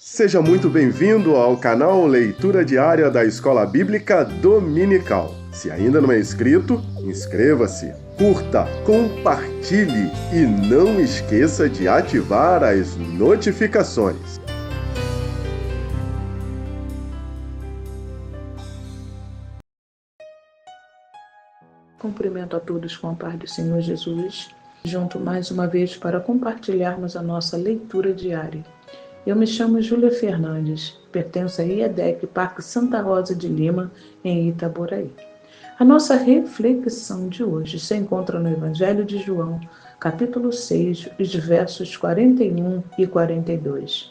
Seja muito bem-vindo ao canal Leitura Diária da Escola Bíblica Dominical. Se ainda não é inscrito, inscreva-se, curta, compartilhe e não esqueça de ativar as notificações. Cumprimento a todos com a paz do Senhor Jesus, junto mais uma vez para compartilharmos a nossa leitura diária. Eu me chamo Júlia Fernandes, pertenço a IEDEC Parque Santa Rosa de Lima, em Itaboraí. A nossa reflexão de hoje se encontra no Evangelho de João, capítulo 6, os versos 41 e 42,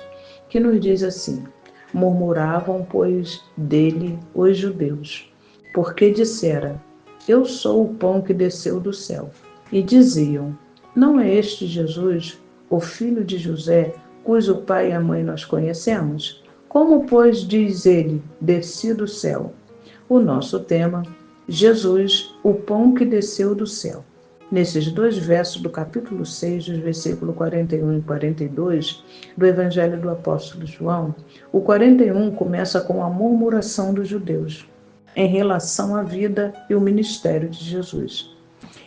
que nos diz assim: Murmuravam, pois, dele os judeus, porque dissera: Eu sou o pão que desceu do céu. E diziam: Não é este Jesus, o filho de José, cujo pai e a mãe nós conhecemos? Como, pois, diz ele, desci do céu? O nosso tema: Jesus, o pão que desceu do céu. Nesses dois versos do capítulo 6, dos versículos 41 e 42 do Evangelho do Apóstolo João, o 41 começa com a murmuração dos judeus em relação à vida e o ministério de Jesus.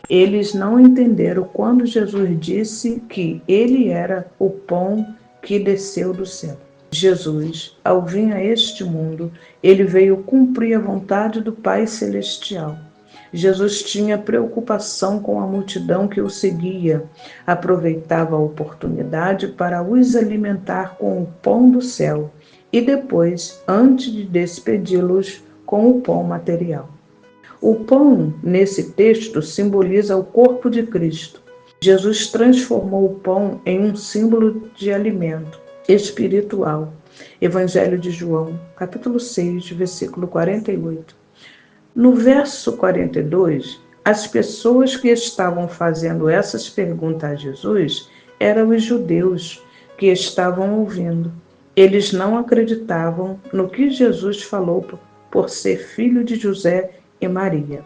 Eles não entenderam quando Jesus disse que ele era o pão que desceu do céu. Jesus, ao vir a este mundo, ele veio cumprir a vontade do Pai Celestial. Jesus tinha preocupação com a multidão que o seguia, aproveitava a oportunidade para os alimentar com o pão do céu e depois, antes de despedi-los, com o pão material. O pão, nesse texto, simboliza o corpo de Cristo. Jesus transformou o pão em um símbolo de alimento espiritual. Evangelho de João, capítulo 6, versículo 48. No verso 42, as pessoas que estavam fazendo essas perguntas a Jesus eram os judeus que estavam ouvindo. Eles não acreditavam no que Jesus falou por ser filho de José e Maria.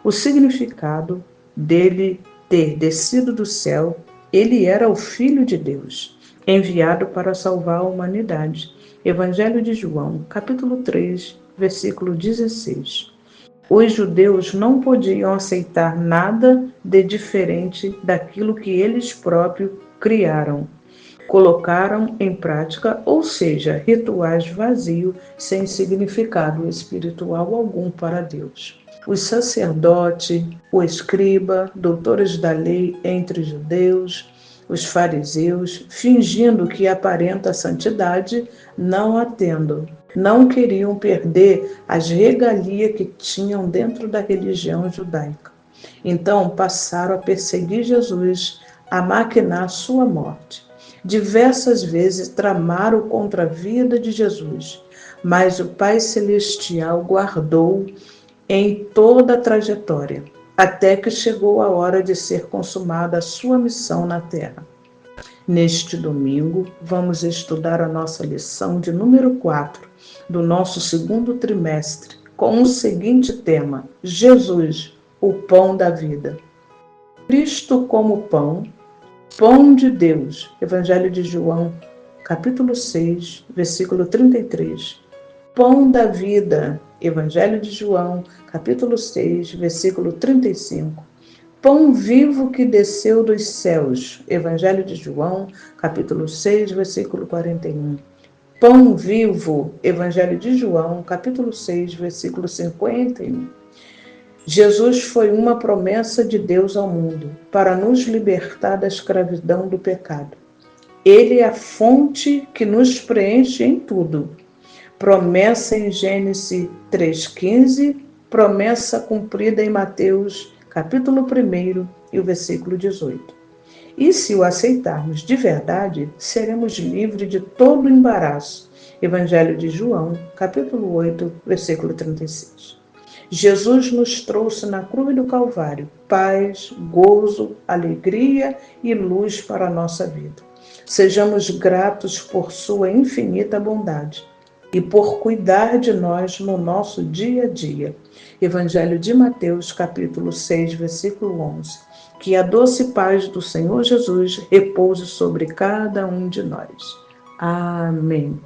O significado dele ter descido do céu, ele era o Filho de Deus, enviado para salvar a humanidade. Evangelho de João, capítulo 3, versículo 16. Os judeus não podiam aceitar nada de diferente daquilo que eles próprios criaram. Colocaram em prática, ou seja, rituais vazios, sem significado espiritual algum para Deus. Os sacerdotes, o escriba, doutores da lei entre os judeus, os fariseus, fingindo que aparenta santidade, não a tendo. Não queriam perder as regalias que tinham dentro da religião judaica. Então passaram a perseguir Jesus, a maquinar sua morte. Diversas vezes tramaram contra a vida de Jesus, mas o Pai Celestial guardou em toda a trajetória, até que chegou a hora de ser consumada a sua missão na Terra. Neste domingo, vamos estudar a nossa lição de número 4 do nosso segundo trimestre, com o seguinte tema: Jesus, o pão da vida. Cristo como pão, pão de Deus. Evangelho de João, capítulo 6, versículo 33. Pão da vida. Evangelho de João, capítulo 6, versículo 35. Pão vivo que desceu dos céus. Evangelho de João, capítulo 6, versículo 41. Pão vivo. Evangelho de João, capítulo 6, versículo 51. Jesus foi uma promessa de Deus ao mundo para nos libertar da escravidão do pecado. Ele é a fonte que nos preenche em tudo. Promessa em Gênesis 3,15, promessa cumprida em Mateus, capítulo 1 e o versículo 18. E se o aceitarmos de verdade, seremos livres de todo o embaraço. Evangelho de João, capítulo 8, versículo 36. Jesus nos trouxe na cruz do Calvário paz, gozo, alegria e luz para a nossa vida. Sejamos gratos por sua infinita bondade e por cuidar de nós no nosso dia a dia. Evangelho de Mateus, capítulo 6, versículo 11. Que a doce paz do Senhor Jesus repouse sobre cada um de nós. Amém.